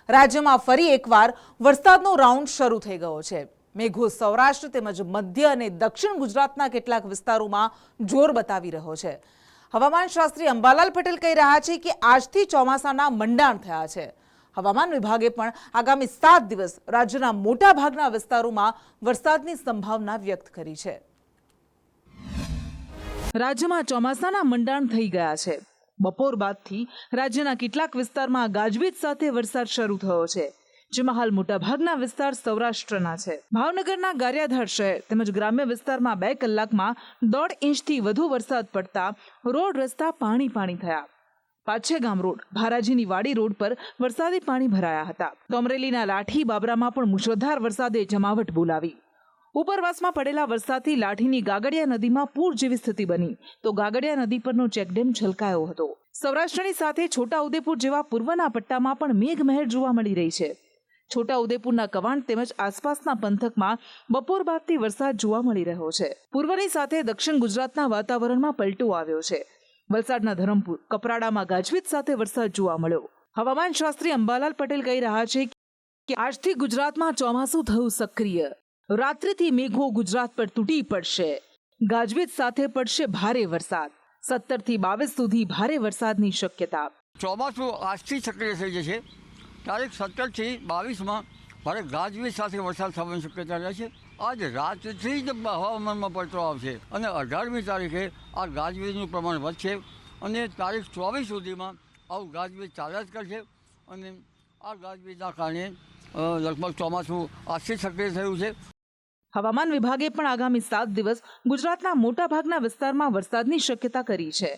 રાજ્યમાં ફરી એકવાર વરસાદનો રાઉન્ડ શરૂ થઈ ગયો છે। મેઘો સૌરાષ્ટ્ર તેમજ મધ્ય અને દક્ષિણ ગુજરાતના કેટલાક વિસ્તારોમાં જોર બતાવી રહ્યો છે। હવામાન શાસ્ત્રી અંબાલાલ પટેલ કહી રહ્યા છે કે આજથી ચોમાસાના મંડાણ થયા છે। હવામાન વિભાગે પણ આગામી 7 દિવસ રાજ્યના મોટા ભાગના વિસ્તારોમાં વરસાદની સંભાવના વ્યક્ત કરી છે। રાજ્યમાં ચોમાસાના મંડાણ થઈ ગયા છે। બપોર બાદથી રાજ્યના કેટલાક વિસ્તારમાં ગાજવીજ સાથે વરસાદ શરૂ થયો છે, જેમાં હાલ મોટાભાગના વિસ્તાર સૌરાષ્ટ્રના છે। ભાવનગરના ગારિયાધાર શહેર તેમજ ગ્રામ્ય વિસ્તારમાં 2 કલાકમાં 1.5 ઇંચથી વધુ વરસાદ પડતા રોડ રસ્તા પાણી થયા। પાછેગામ રોડ, ભારાજીની વાડી રોડ પર વરસાદી પાણી ભરાયા હતા। તો અમરેલીના લાઠી બાબરામાં પણ મુશળધાર વરસાદે જમાવટ બોલાવી। ઉપરવાસમાં પડેલા વરસાદથી લાઠીની ગાગડિયા નદીમાં પૂર જેવી સ્થિતિ બની, તો ગાગડિયા નદી પરનો ચેકડેમ છલકાયો હતો। સૌરાષ્ટ્રની સાથે છોટાઉદેપુર જેવા પૂર્વના પટ્ટામાં પણ મેઘમહેર જોવા મળી રહી છે। છોટાઉદેપુરના કવાંટ તેમજ આસપાસના પંથકમાં બપોર બાદથી વરસાદ જોવા મળી રહ્યો છે। પૂર્વની સાથે દક્ષિણ ગુજરાતના વાતાવરણમાં પલટો આવ્યો છે। વલસાડના ધરમપુર, કપરાડામાં ગાજવીજ સાથે વરસાદ જોવા મળ્યો। હવામાન શાસ્ત્રી અંબાલાલ પટેલ કહી રહ્યા છે કે આજથી ગુજરાતમાં ચોમાસું થયું સક્રિય। રાત્રિથી મેઘો ગુજરાત પર તૂટી પડશે। ગાજવીજ સાથે પડશે ભારે વરસાદ। 17 થી 22 સુધી ભારે વરસાદની શક્યતા। ચોમાસું આજથી સક્રિય થઈ જશે। તારીખ 17 થી 22માં ભારે ગાજવીજ સાથે વરસાદ થવાની શક્યતા રહે છે। આજ રાતથી જ હવામાનમાં પલટો આવશે અને 18મી તારીખે આ ગાજવીજનું પ્રમાણ વધશે અને તારીખ 24 સુધીમાં આવું ગાજવીજ ચાલ્યા જ કરશે અને આ ગાજવીજના કારણે લગભગ ચોમાસું આજથી સક્રિય થયું છે। હવામાન વિભાગે પણ આગામી 7 દિવસ ગુજરાતના મોટાભાગના વિસ્તારમાં વરસાદની શક્યતા કરી છે।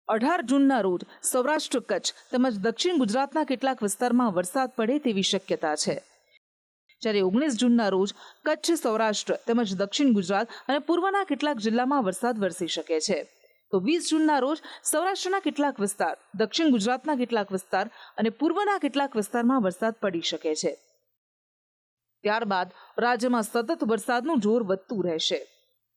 18 જૂનના રોજ સૌરાષ્ટ્ર, કચ્છ તેમજ દક્ષિણ ગુજરાતના કેટલાક વિસ્તારમાં વરસાદ પડે તેવી શક્યતા છે, જ્યારે 19 જૂનના રોજ કચ્છ, સૌરાષ્ટ્ર તેમજ દક્ષિણ ગુજરાત અને પૂર્વના કેટલાક જિલ્લામાં વરસાદ વરસી શકે છે। તો 20 જૂનના રોજ સૌરાષ્ટ્રના કેટલાક વિસ્તાર, દક્ષિણ ગુજરાતના કેટલાક વિસ્તાર અને પૂર્વના કેટલાક વિસ્તારમાં વરસાદ પડી શકે છે। ત્યારબાદ રાજ્યમાં સતત વરસાદનું જોર વધતું રહેશે।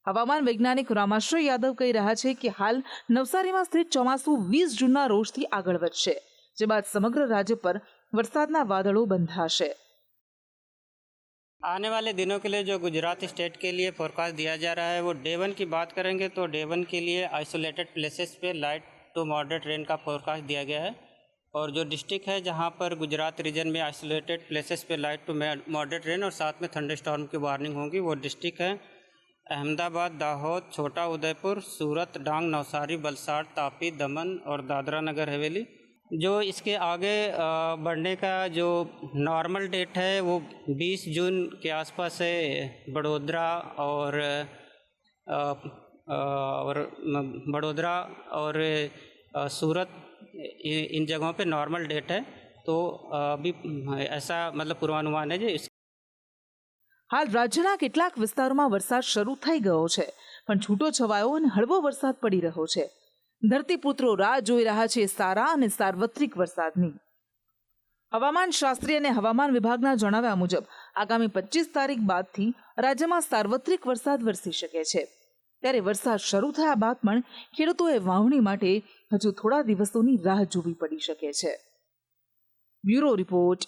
હવામાન વૈજ્ઞાનિક રામાશ્રય યાદવ કહી રહ્યા છે કે હાલ નવસારીમાં સ્થિત ચોમાસું 20 જૂનના રોજથી આગળ વધશે, જે બાદ સમગ્ર રાજ્ય પર વરસાદના વાદળો બંધાશે। आने वाले दिनों के लिए जो गुजरात स्टेट के लिए फोरकास्ट दिया जा रहा है वो डे 1 की बात करेंगे तो डे 1 के लिए आइसोलेटेड प्लेसेस पे लाइट टू मॉडरेट रेन का फोरकास्ट दिया गया है और जो डिस्ट्रिक्ट है जहां पर गुजरात रीजन में आइसोलेटेड प्लेसेस पे लाइट टू मॉडरेट रेन और साथ में थंडरस्टॉर्म की वार्निंग होगी वो डिस्ट्रिक्ट है अहमदाबाद, दाहोद, छोटा उदयपुर, सूरत, डांग, नवसारी, वलसाड़, तापी, दमन और दादरा नगर हवेली। जो इसके आगे बढ़ने का जो नॉर्मल डेट है वो 20 जून के आसपास है। बड़ोदरा और सूरत इन जगहों पे नॉर्मल डेट है, तो अभी ऐसा मतलब पूर्वानुमान है। जो હાલ રાજ્યના કેટલાક વિસ્તારોમાં વરસાદ શરૂ થઈ ગયો છે, પણ છૂટો છવાયો અને હળવો વરસાદ પડી રહ્યો છે। ધરતીપુત્રો રાહ જોઈ રહ્યા છે સારા અને સાર્વત્રિક વરસાદની। હવામાન શાસ્ત્રી અને હવામાન વિભાગના જણાવ્યા મુજબ આગામી 25 તારીખ બાદથી રાજ્યમાં સાર્વત્રિક વરસાદ વરસી શકે છે, ત્યારે વરસાદ શરૂ થયા બાદ પણ ખેડૂતોએ વાવણી માટે હજુ થોડા દિવસોની રાહ જોવી પડી શકે છે। બ્યુરો રિપોર્ટ,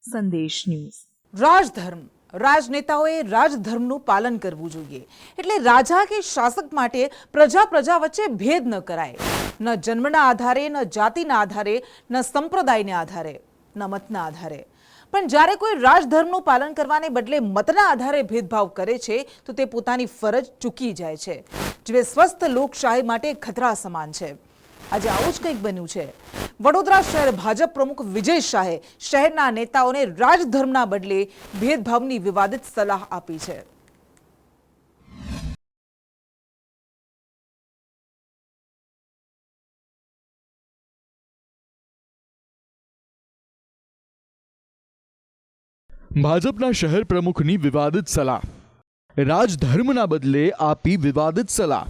સંદેશ ન્યૂઝ। રાજધર્મ, રાજનેતાઓએ રાજધર્મનું પાલન કરવું જોઈએ। એટલે રાજા કે શાસક માટે પ્રજા વચ્ચે ભેદ ન કરાય। ન જન્મના આધારે, ન જાતિના આધારે, ન સંપ્રદાયના આધારે, ન મતના આધારે। પણ જ્યારે કોઈ રાજધર્મનું પાલન કરવાને બદલે મતના આધારે ભેદભાવ કરે છે તો તે પોતાની ફરજ ચૂકી જાય છે, જે સ્વસ્થ લોકશાહી માટે ખતરા સમાન છે। આજે આવું જ કંઈક બન્યું છે। વડોદરા શહેર ભાજપ પ્રમુખ વિજય શાહે શહેરના નેતાઓને રાજધર્મના બદલે ભેદભાવની વિવાદિત સલાહ આપી છે। ભાજપના શહેર પ્રમુખની વિવાદિત સલાહ, રાજધર્મના બદલે આપી વિવાદિત સલાહ।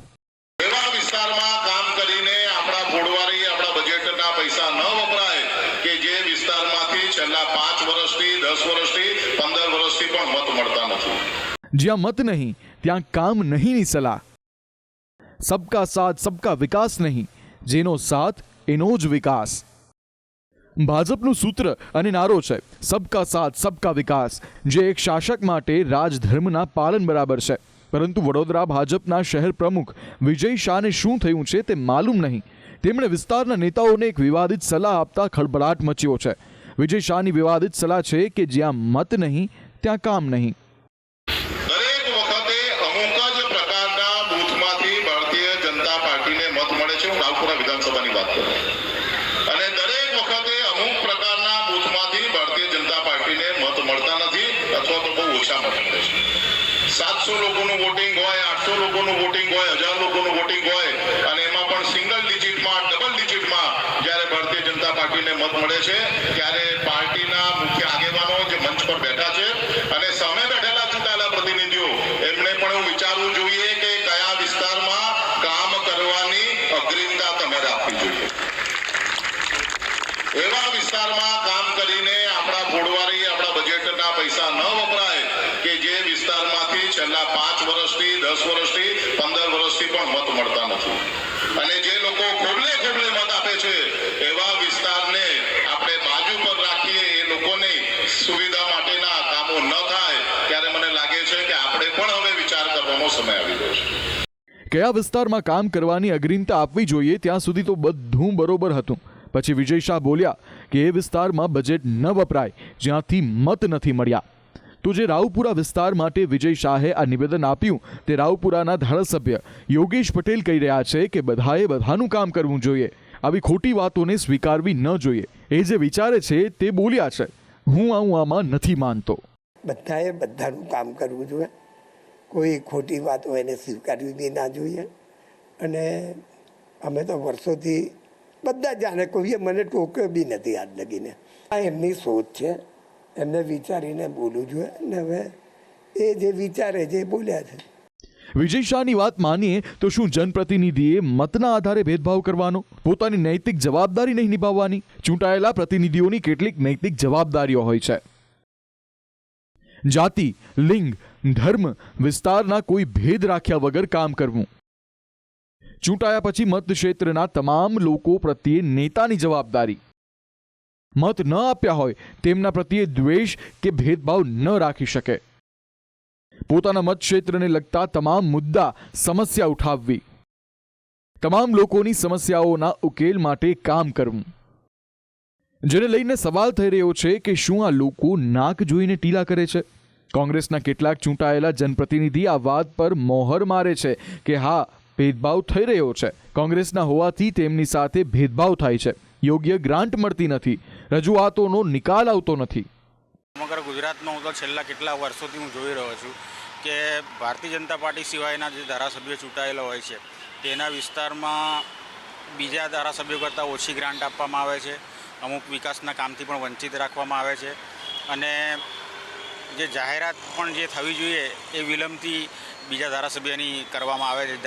પૈસા ન વપરાય કે જે વિસ્તારમાંથી છેલ્લા 5 વર્ષથી 10 વર્ષથી 15 વર્ષથી પણ મત મળતા નથી। જ્યાં મત નહીં ત્યાં કામ નહીંની સલાહ। સબકા સાથ સબકા વિકાસ નહીં, જેનો સાથ એનો જ વિકાસ। ભાજપનું સૂત્ર અને નારો છે સબકા સાથ સબકા વિકાસ, જે એક શાસક માટે રાજધર્મના પાલન બરાબર છે. પરંતુ વડોદરા ભાજપના શહેર પ્રમુખ વિજય શાહને શું થયું છે તે માલુમ નહીં. તેમણે વિસ્તારના નેતાઓને એક વિવાદિત સલાહ આપતા ખળભળાટ મચ્યો છે. વિજય શાહની વિવાદિત સલાહ છે કે જ્યાં મત નહીં ત્યાં કામ નહીં. દરેક વખતે અમુક જ પ્રકારના બૂથમાંથી ભારતીય જનતા પાર્ટીને મત મળે છે. હું રાવપુરા વિધાનસભાની વાત કરું, અને દરેક વખતે અમુક પ્રકારના બૂથમાંથી ભારતીય જનતા પાર્ટીને મત મળતા નથી અથવા તો બહુ ઓછા મત મળે છે. 700 લોકોનું વોટિંગ હોય, 800 લોકોનું વોટિંગ હોય, 1000 લોકોનું વોટિંગ હોય, અને એમાં પણ સિંગલ ડિજિટમાં, ડબલ ડિજિટમાં જ્યારે ભારતીય જનતા પાર્ટીને મત મળે છે ત્યારે પાર્ટીના મુખ્ય આગેવાનો જે મંચ પર બેઠા છે અને સામે બેઠેલા ચૂંટાયેલા પ્રતિનિધિઓ, એમણે પણ એવું વિચારવું જોઈએ કે કયા વિસ્તારમાં કામ કરવાની અગ્રિમતા તમારે આપવી જોઈએ. એવા વિસ્તારમાં કામ કરીને આપણા ફોડવારી, આપણા બજેટના પૈસા ન વપરાય કે જે વિસ્તારમાંથી છેલ્લા 5 વર્ષથી, 10 વર્ષથી, 15 વર્ષથી પણ મત મળતા નથી. અને જે લોકો ખોબલે ખોબલે મત આપે છે એવા વિસ્તારને આપણે બાજુ પર રાખીએ, એ લોકોની સુવિધા માટેના કામો ન થાય, ત્યારે મને લાગે છે કે આપણે પણ હવે વિચાર કરવાનો સમય આવી ગયો છે. કયા વિસ્તારમાં કામ કરવાની અગ્રિમતા આપવી જોઈએ ત્યાં સુધી તો બધું બરોબર હતું. પછી વિજય શાહ બોલ્યા કે એ વિસ્તારમાં બજેટ ન વપરાય જ્યાંથી મત નથી મળ્યા. તો જે રાવપુરા વિસ્તાર માટે વિજય શાહે આ નિવેદન આપ્યું તે રાવપુરાના ધારાસભ્ય યોગેશ પટેલ કહી રહ્યા છે કે બધાએ બધાનું કામ કરવું જોઈએ. આવી ખોટી વાતોને સ્વીકારવી ન જોઈએ. એ જે વિચારે છે તે બોલ્યા છે. હું આમાં નથી માનતો. બધાએ બધાનું કામ કરવું જોઈએ. કોઈ ખોટી વાત હોય એને સ્વીકારવી બી ના જોઈએ. અને અમે તો વર્ષોથી બધા જાણે, કોઈએ મને ટોક્યો બી નથી આજ લગીને. આ એમની સોચ છે, એમને વિચારીને બોલવું જોઈએ. અને હવે એ જે વિચારે છે એ બોલ્યા છે. વિજય શાહની વાત માનીએ તો શું જનપ્રતિનિધિએ મતના આધારે ભેદભાવ કરવાનો? પોતાની નૈતિક જવાબદારી નહીં નિભાવવાની? ચૂંટાયેલા પ્રતિનિધિઓની કેટલીક નૈતિક જવાબદારીઓ હોય છે. જાતિ, લિંગ, ધર્મ, વિસ્તારના કોઈ ભેદ રાખ્યા વગર કામ કરવું. ચૂંટાયા પછી મતક્ષેત્રના તમામ લોકો પ્રત્યે નેતાની જવાબદારી. મત ન આપ્યા હોય તેમના પ્રત્યે દ્વેષ કે ભેદભાવ ન રાખી શકે. પોતાના મતક્ષેત્રને લગતા તમામ મુદ્દા, સમસ્યા ઉઠાવવી. તમામ લોકોની સમસ્યાઓના ઉકેલ માટે કામ કરવું. જેને લઈને સવાલ થઈ રહ્યો છે કે શું આ લોકો નાક જોઈને ટીલા કરે છે? કોંગ્રેસના કેટલાક ચૂંટાયેલા જનપ્રતિનિધિ આ વાત પર મોહર મારે છે કે હા, ભેદભાવ થઈ રહ્યો છે. કોંગ્રેસના હોવાથી તેમની સાથે ભેદભાવ થાય છે. યોગ્ય ગ્રાન્ટ મળતી નથી. રજૂઆતોનો નિકાલ આવતો નથી. સમગ્ર ગુજરાતમાં હું તો છેલ્લા કેટલા વર્ષોથી હું જોઈ રહ્યો છું કે ભારતીય જનતા પાર્ટી સિવાયના જે ધારાસભ્યો ચૂંટાયેલા હોય છે તેના વિસ્તારમાં બીજા ધારાસભ્યો કરતાં ઓછી ગ્રાન્ટ આપવામાં આવે છે. અમુક વિકાસના કામથી પણ વંચિત રાખવામાં આવે છે. અને જે જાહેરાત પણ જે થવી જોઈએ એ વિલંબથી બીજા ધારાસભ્યની કરવામાં આવે છે.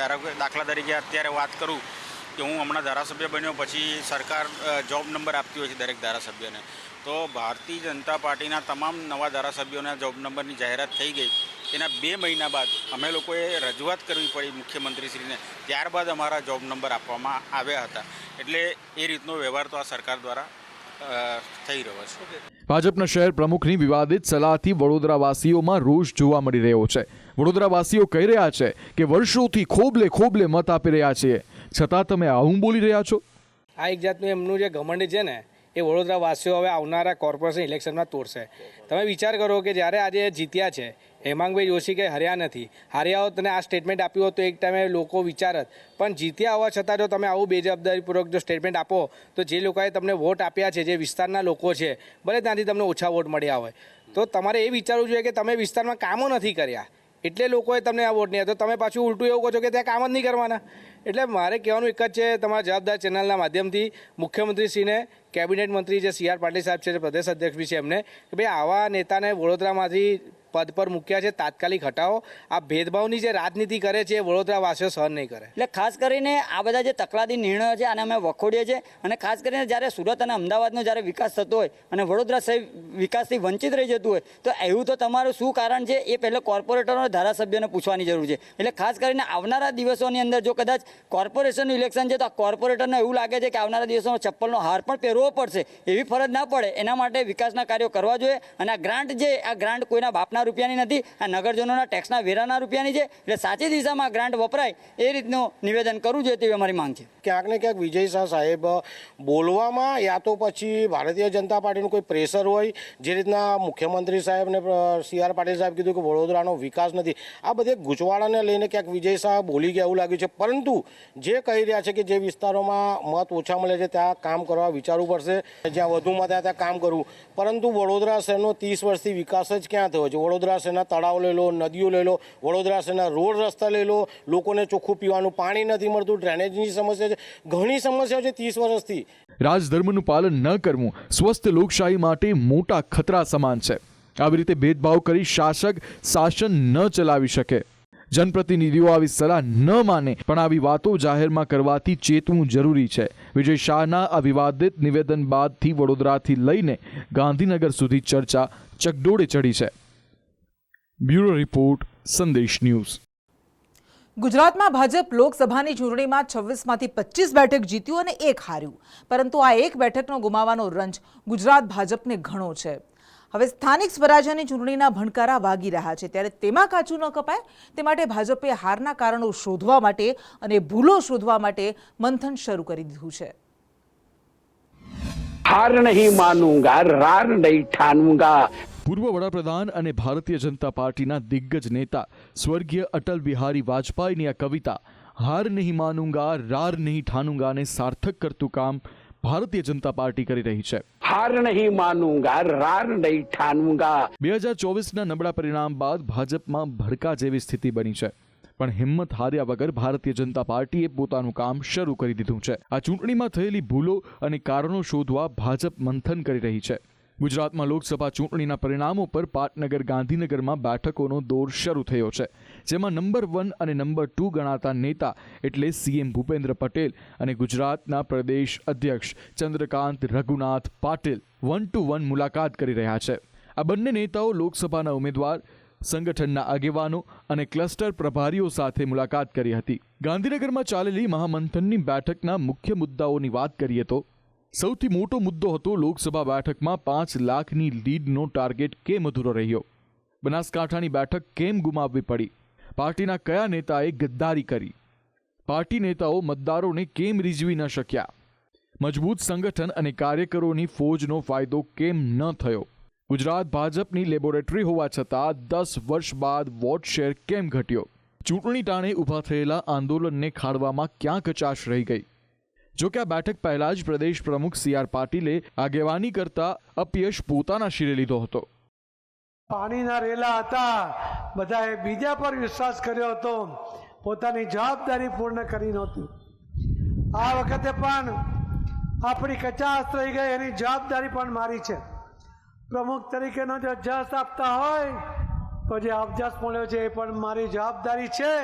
દાખલા તરીકે અત્યારે વાત કરું કે હું હમણાં ધારાસભ્ય બન્યો પછી સરકાર જોબ નંબર આપતી હોય છે દરેક ધારાસભ્યને. તો ભારતીય જનતા પાર્ટીના તમામ નવા ધારાસભ્યોના જોબ નંબરની જાહેરાત થઈ ગઈ. એના 2 મહિના બાદ અમે લોકોએ રજૂઆત કરવી પડી મુખ્યમંત્રીશ્રીને. ત્યારબાદ અમારા જોબ નંબર આપવામાં આવ્યા હતા. એટલે એ રીતનો વ્યવહાર તો આ સરકાર દ્વારા થઈ રહ્યો છે. ભાજપના શહેર પ્રમુખની વિવાદિત સલાહથી વડોદરાવાસીઓમાં રોષ જોવા મળી રહ્યો છે. વડોદરાવાસીઓ કહી રહ્યા છે કે વર્ષોથી ખોબલે ખોબલે મત આપી રહ્યા છીએ, છતાં તમે આવું બોલી રહ્યા છો. આ એક જાતનું એમનું જે ઘમંડ છે ને એ વડોદરાવાસીઓ હવે આવનારા કોર્પોરેશન ઇલેક્શનમાં તોડશે. તમે વિચાર કરો કે જ્યારે આજે જીત્યા છે હેમાંગભાઈ જોશી કે હર્યા નથી. હાર્યા હોત અને આ સ્ટેટમેન્ટ આપ્યું હોત તો એક ટાઈમે લોકો વિચારત. પણ જીત્યા હોવા છતાં જો તમે આવું બેજવાબદારીપૂર્વક જો સ્ટેટમેન્ટ આપો તો જે લોકોએ તમને વોટ આપ્યા છે, જે વિસ્તારના લોકો છે, ભલે ત્યાંથી તમને ઓછા વોટ મળ્યા હોય, તો તમારે એ વિચારવું જોઈએ કે તમે વિસ્તારમાં કામો નથી કર્યા એટલે લોકોએ તમને આ વોટ નહીં. તો તમે પાછું ઉલટું એવું કહો છો કે ત્યાં કામ જ નહીં કરવાના. એટલે મારે કહેવાનું એક જ છે, તમારા જવાબદાર ચેનલના માધ્યમથી મુખ્યમંત્રીશ્રીને, કેબિનેટ મંત્રી જે CR પાટીલ સાહેબ છે, પ્રદેશ અધ્યક્ષ બી છે, એમને કે ભાઈ આવા નેતાને વડોદરામાંથી પદ પર મૂક્યા છે તાત્કાલિક હટાવો. આ ભેદભાવની જે રાજનીતિ કરે છે એ વડોદરાવાસીઓ સહન નહીં કરે. એટલે ખાસ કરીને આ બધા જે તકલાદી નિર્ણયો છે આને અમે વખોડીએ છીએ અને ખાસ કરીને જ્યારે સુરત અને અમદાવાદનો જ્યારે વિકાસ થતો હોય અને વડોદરા શહેર વિકાસથી વંચિત રહી જતું હોય તો એવું તો તમારું શું કારણ છે એ પહેલાં કોર્પોરેટરો અને ધારાસભ્યોને પૂછવાની જરૂર છે. એટલે ખાસ કરીને આવનારા દિવસોની અંદર જો કદાચ કોર્પોરેશનનું ઇલેક્શન છે તો આ કોર્પોરેટરને એવું લાગે છે કે આવનારા દિવસોમાં ચપ્પલનો હાર પણ પહેરવો પડશે એવી ફરજ ના પડે એના માટે વિકાસના કાર્યો કરવા જોઈએ. અને આ ગ્રાન્ટ કોઈના બાપના રૂપિયાની નથી, આ નગરજનોના ટેક્સના વેરાના રૂપિયાની છે. એટલે સાચી દિશામાં ગ્રાન્ટ વપરાય એ રીતનું નિવેદન કરવું જોઈએ તેવી અમારી માંગ છે. ક્યાંક ને ક્યાંક વિજય શાહ સાહેબ બોલવામાં યા તો પછી ભારતીય જનતા પાર્ટીનું કોઈ પ્રેશર હોય, જે રીતના મુખ્યમંત્રી સાહેબ ને CR પાટીલ સાહેબ કીધું કે વડોદરાનો વિકાસ નથી, આ બધે ગૂંચવાડાને લઈને ક્યાંક વિજય શાહ બોલી ગયા એવું લાગ્યું છે. પરંતુ જે કહી રહ્યા છે કે જે વિસ્તારોમાં મત ઓછા મળે છે ત્યાં કામ કરવા વિચારવું પડશે, જ્યાં વધુ મત ત્યાં કામ કરવું. પરંતુ વડોદરા શહેરનો 30 વર્ષથી વિકાસ જ ક્યાં થયો છે? વડોદરા શહેરના તળાવ લઈ લો, નદીઓ લઈ લો, વડોદરા શહેરના રોડ રસ્તા લઈ લો, લોકોને ચોખ્ખું પીવાનું પાણી નથી મળતું, ડ્રેનેજની સમસ્યા છે, ઘણી સમસ્યાઓ છે 30 વર્ષથી. રાજધર્મનું પાલન ન કરવું સ્વસ્થ લોકશાહી માટે મોટા ખતરા સમાન છે. આવી રીતે ભેદભાવ કરી શાસક શાસન ન ચલાવી શકે. જનપ્રતિનિધિઓ આવી સલાહ ન માને પણ આવી વાતો જાહેરમાં કરવાથી ચેતવું જરૂરી છે. વિજય શાહના આ વિવાદિત નિવેદન બાદથી વડોદરાથી લઈને ગાંધીનગર સુધી ચર્ચા ચકડોળે ચડી છે. બ્યુરો રિપોર્ટ, સંદેશ ન્યૂઝ. ગુજરાતમાં ભાજપ લોકસભાની ચૂંટણીમાં 26માંથી 25 બેઠક જીત્યું અને 1 હાર્યું, પરંતુ આ 1 બેઠકનો ગુમાવવાનો રંજ ગુજરાત ભાજપને ઘણો છે. હવે સ્થાનિક સ્વરાજ્યની ચૂંટણીના ભણકારા વાગી રહ્યા છે, ત્યારે તેમાં કાચું ન કપાય તે માટે ભાજપે હારના કારણો શોધવા માટે અને ભૂલો શોધવા માટે મંથન શરૂ કરી દીધું છે. हार नहीं मानूंगा, रार नहीं ठानूंगा. પૂર્વ વડાપ્રધાન અને ભારતીય જનતા પાર્ટીના દિગ્ગજ નેતા સ્વર્ગીય અટલ બિહારી વાજપેયીની આ કવિતા હાર નહીં માનુંગા, રાર નહીં ઠાનુંગાને સાર્થક કરતું કામ ભારતીય જનતા પાર્ટી કરી રહી છે. हार नहीं मानूंगा, रार नहीं ठानूंगा. 2024ના નબળા પરિણામ બાદ ભાજપમાં ભડકા જેવી સ્થિતિ બની છે, પણ હિંમત હાર્યા વગર ભારતીય જનતા પાર્ટીએ પોતાનું કામ શરૂ કરી દીધું છે. આ ચૂંટણીમાં થયેલી ભૂલો અને કારણો શોધવા ભાજપ મંથન કરી રહી છે. ગુજરાતમાં લોકસભા ચૂંટણીના પરિણામો પર પાટનગર ગાંધીનગરમાં બેઠકોનો દોર શરૂ થયો છે, જેમાં નંબર 1 અને નંબર 2 ગણાતા નેતા એટલે CM ભૂપેન્દ્ર પટેલ અને ગુજરાતના પ્રદેશ અધ્યક્ષ ચંદ્રકાંત રઘુનાથ પાટીલ 1-to-1 મુલાકાત કરી રહ્યા છે. આ બંને નેતાઓ લોકસભાના ઉમેદવાર, સંગઠનના આગેવાનો અને ક્લસ્ટર પ્રભારીઓ સાથે મુલાકાત કરી હતી. ગાંધીનગરમાં ચાલેલી મહામંથનની બેઠકના મુખ્ય મુદ્દાઓની વાત કરીએ તો સૌથી મોટો મુદ્દો હતો લોકસભા બેઠકમાં 5 લાખની લીડનો ટાર્ગેટ કેમ અધૂરો રહ્યો? બનાસકાંઠાની બેઠક કેમ ગુમાવવી પડી? પાર્ટીના કયા નેતાએ ગદ્દારી કરી? પાર્ટી નેતાઓ મતદારોને કેમ રીઝવી ન શક્યા? મજબૂત સંગઠન અને કાર્યકરોની ફોજનો ફાયદો કેમ ન થયો? ગુજરાત ભાજપની લેબોરેટરી હોવા છતાં 10 વર્ષ બાદ વોટ શેર કેમ ઘટ્યો? ચૂંટણી ટાણે ઊભા થયેલા આંદોલનને ખાળવામાં ક્યાં કચાશ રહી ગઈ? જો કે આ બેઠક પહેલા જ પ્રદેશ પ્રમુખ CR પાટીલે આગેવાની કરતા અપયશ પોતાના શિરે લીધો હતો. પાણીના રેલા હતા, બધાએ બીજા પર વિશ્વાસ કર્યો હતો, પોતાની જવાબદારી પૂર્ણ કરી નહોતી. આ વખતે પણ આપણી કચાશ રહી ગઈ, એની જવાબદારી પણ મારી છે. પ્રમુખ તરીકેનો જો જસ આપતા હોય તો જે અબજસ મળ્યો છે એ પણ મારી જવાબદારી છે.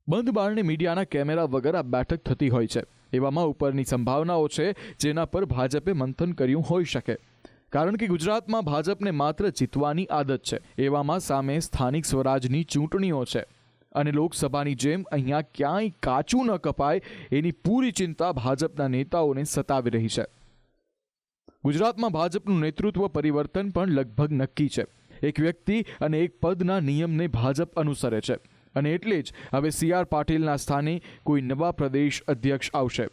બંધ બારણે મીડિયાના કેમેરા વગર આ બેઠક થતી હોય છે. એવામાં ઉપરની સંભાવનાઓ છે જેના પર ભાજપે મંથન કર્યું હોઈ શકે, કારણ કે ગુજરાતમાં ભાજપને માત્ર જીતવાની આદત છે. એવામાં સામે સ્થાનિક સ્વરાજની ચૂંટણીઓ છે અને લોકસભાની જેમ અહીંયા ક્યાંય કાચું ન કપાય એની પૂરી ચિંતા ભાજપના નેતાઓને સતાવી રહી છે. ગુજરાતમાં ભાજપનું નેતૃત્વ પરિવર્તન પણ લગભગ નક્કી છે. એક વ્યક્તિ અને એક પદના નિયમને ભાજપ અનુસરે છે અને એટલે જ હવે CR પાટીલના સ્થાને કોઈ નવા પ્રદેશ અધ્યક્ષ આવશે.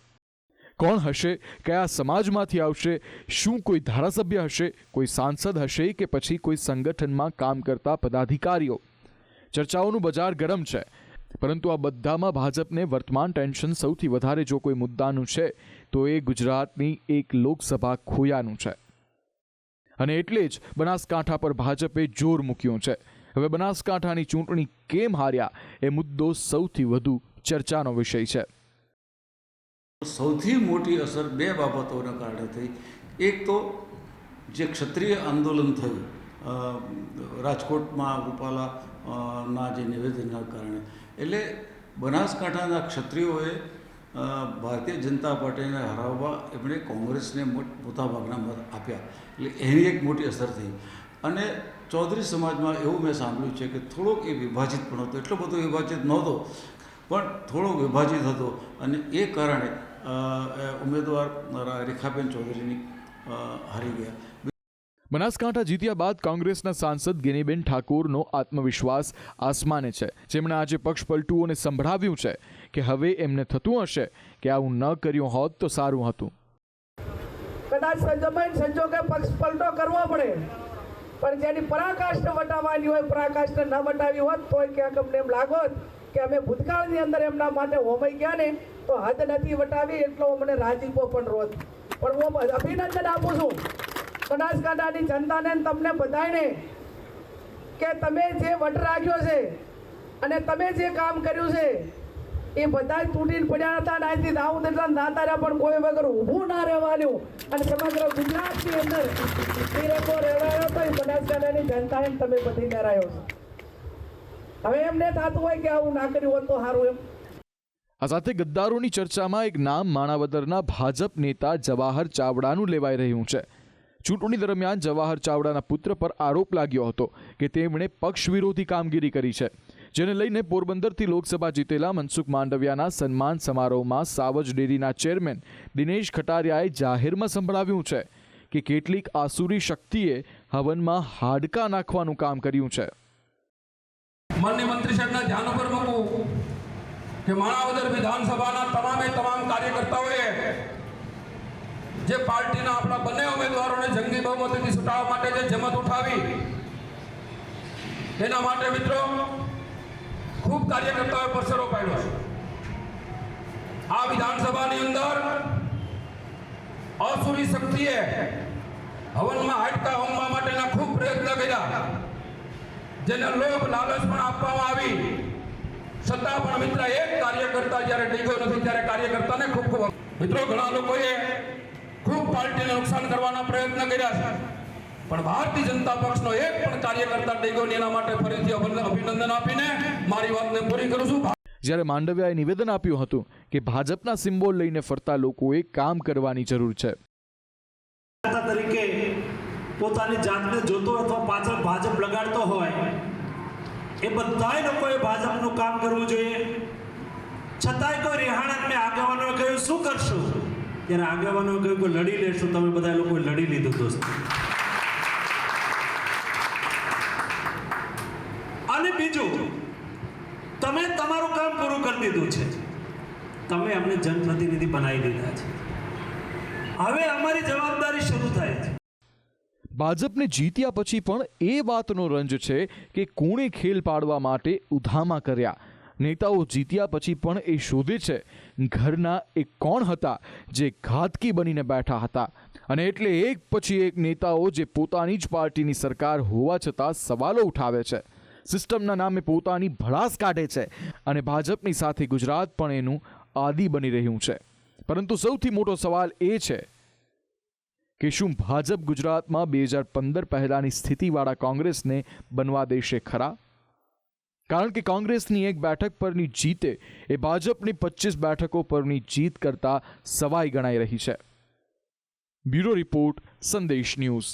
કોણ હશે? કયા સમાજમાંથી આવશે? શું કોઈ ધારાસભ્ય હશે, કોઈ સાંસદ હશે કે પછી કોઈ સંગઠનમાં કામ કરતા પદાધિકારીઓ? ચર્ચાઓનું બજાર ગરમ છે, પરંતુ આ બધામાં ભાજપને વર્તમાન ટેન્શન સૌથી વધારે જો કોઈ મુદ્દાનું છે તો એ ગુજરાતની એક લોકસભા ખોયાનું છે. અને એટલે જ બનાસકાંઠા પર ભાજપે જોર મૂક્યું છે. હવે બનાસકાંઠાની ચૂંટણી કેમ હાર્યા એ મુદ્દો સૌથી વધુ ચર્ચાનો વિષય છે. સૌથી મોટી અસર 2 બાબતોના કારણે થઈ. એક તો જે ક્ષત્રિય આંદોલન થયું રાજકોટમાં રૂપાલા ના જે નિવેદનના કારણે. એટલે બનાસકાંઠાના ક્ષત્રિયોએ ભારતીય જનતા પાર્ટીને હરાવવા એમણે કોંગ્રેસને મોટાભાગના મત આપ્યા. એટલે એની એક મોટી અસર થઈ. અને ચૌધરી સમાજમાં એવું મેં સાંભળ્યું છે કે થોડોક એ વિભાજિત પણ હતો. એટલો બધો વિભાજિત નહોતો પણ થોડો વિભાજિત હતો અને એ કારણે ઉમેદવાર રેખાબેન ચૌધરીની હારી ગયા. બનાસકાંઠા જીત્યા બાદ કોંગ્રેસના સાંસદ ગેનીબેન ઠાકોરનો આત્મવિશ્વાસ આસમાને છે, જેમણે આજે પક્ષ પલટુઓને સંભળાવ્યું છે કે હવે એમને થતું હશે કે આવું ન કર્યું હોત તો સારું હતું. કદાચ સંજોગે પક્ષ પલટો કરવો પડે, પણ જેની પરાકાષ્ઠ વટાવવાની હોય પરાકાષ્ઠ ન વટાવી હોત તો ક્યાંક અમને એમ લાગોત કે અમે ભૂતકાળની અંદર એમના માટે હોમાઈ ગયા ને તો હદ નથી વટાવી એટલો અમને રાજીપો પણ રોત. પણ હું અભિનંદન આપું છું બનાસકાંઠાની જનતાને તમને બધાને કે તમે જે વટ રાખ્યો છે અને તમે જે કામ કર્યું છે એ બધા તૂટીને પડ્યા હતા ને અહીંથી દાઉદ એટલા નાતા રહ્યા પણ કોઈ વગર ઊભું ના રહેવાનું અને સમગ્ર ગુજરાતની અંદર તિરંગો રહેવાયો તો એ બનાસકાંઠાની જનતાને તમે બધી ડરાયો છો. હવે એમને થતું હોય કે આવું ના કર્યું હોત તો સારું એમ. આ સાથે ગદ્દારોની ચર્ચામાં એક નામ માણાવદરના ભાજપ નેતા જવાહર ચાવડાનું લેવાઈ રહ્યું છે. ચૂંટણી દરમિયાન જવાહર ચાવડાના પુત્ર પર આરોપ લાગ્યો હતો કે તેમણે પક્ષ વિરોધી કામગીરી કરી છે, જેને લઈને પોરબંદરથી લોકસભા જીતેલા મનસુખ માંડવિયાના સન્માન સમારોહમાં સાવજ ડેરીના ચેરમેન દિનેશ ખટારિયાએ જાહેરમાં સંભળાવ્યું છે કે કેટલીક આસુરી શક્તિએ હવનમાં હાડકાં નાખવાનું કામ કર્યું છે. માનનીય મંત્રી સાહેબના ધ્યાન ઉપર મૂકવું કે માણાવદર વિધાનસભાના તમામ કાર્યકર્તાઓએ જે પાર્ટીના આપણા બંને ઉમેદવારોને જંગી બહુમતીથી ચૂંટાવવા માટે જે જમત ઉઠાવી એના માટે મિત્રો ખૂબ કાર્યકર્તાઓએ પરસેરો પાડ્યો છે. આ વિધાનસભાની અંદર અસુરી શક્તિએ હવનમાં હાડકા હોમવા માટેના ખૂબ પ્રયત્ન કર્યા, જેને લોભ લાલચ પણ આપવામાં આવી, છતાં પણ મિત્ર એક કાર્યકર્તા જ્યારે ડીગ્યો નથી ત્યારે કાર્યકર્તાને ખૂબ મિત્રો ઘણા લોકોએ ખૂબ પાર્ટીને નુકસાન કરવાના પ્રયત્ન કર્યા છે, પણ ભારતીય જનતા પક્ષનો એક પણ કાર્યકર્તા ડીગ્યો એના માટે ફરીથી અભિનંદન આપીને મારી વાતને પૂરી કરું છું. જ્યારે માંડવિયાએ નિવેદન આપ્યું હતું કે ભાજપના સિમ્બોલ લઈને ફરતા લોકોએ કામ કરવાની જરૂર છે. તરીકે પોતાની જાતને જોતો અથવા પાછળ ભાજપ લગાડતો હોય એ બધાય લોકોએ ભાજપનું કામ કરવું જોઈએ. છતાંય કોઈ રેહાણા આગેવાનોએ કહ્યું શું કરશું, ત્યારે આગેવાનોએ કહ્યું કે લડી લેશું. તમે બધા લોકોએ લડી લીધું દોસ્ત. અને બીજું, તમે તમારું કામ પૂરું કરી દીધું છે, તમે અમને જનપ્રતિનિધિ બનાવી દીધા છે. હવે અમારી જવાબદારી શરૂ થાય છે. ભાજપને જીત્યા પછી પણ એ વાતનો રંજ છે કે કોણે ખેલ પાડવા માટે ઉધામા કર્યા. નેતાઓ જીત્યા પછી પણ એ શોધે છે ઘરના એ કોણ હતા જે ઘાતકી બનીને બેઠા હતા, અને એટલે એક પછી એક નેતાઓ જે પોતાની જ પાર્ટીની સરકાર હોવા છતાં સવાલો ઉઠાવે છે, સિસ્ટમના નામે પોતાની ભડાસ કાઢે છે, અને ભાજપની સાથે ગુજરાત પણ એનું આદિ બની રહ્યું છે. પરંતુ સૌથી મોટો સવાલ એ છે કે શું ભાજપ ગુજરાતમાં 2015 પહેલાની સ્થિતિવાળા કોંગ્રેસને બનવા દેશે ખરા? કારણ કે કોંગ્રેસની એક બેઠક પરની જીતે એ ભાજપની 25 બેઠકો પરની જીત કરતા સવાઈ ગણાઈ રહી છે. બ્યુરો રિપોર્ટ, સંદેશ ન્યૂઝ.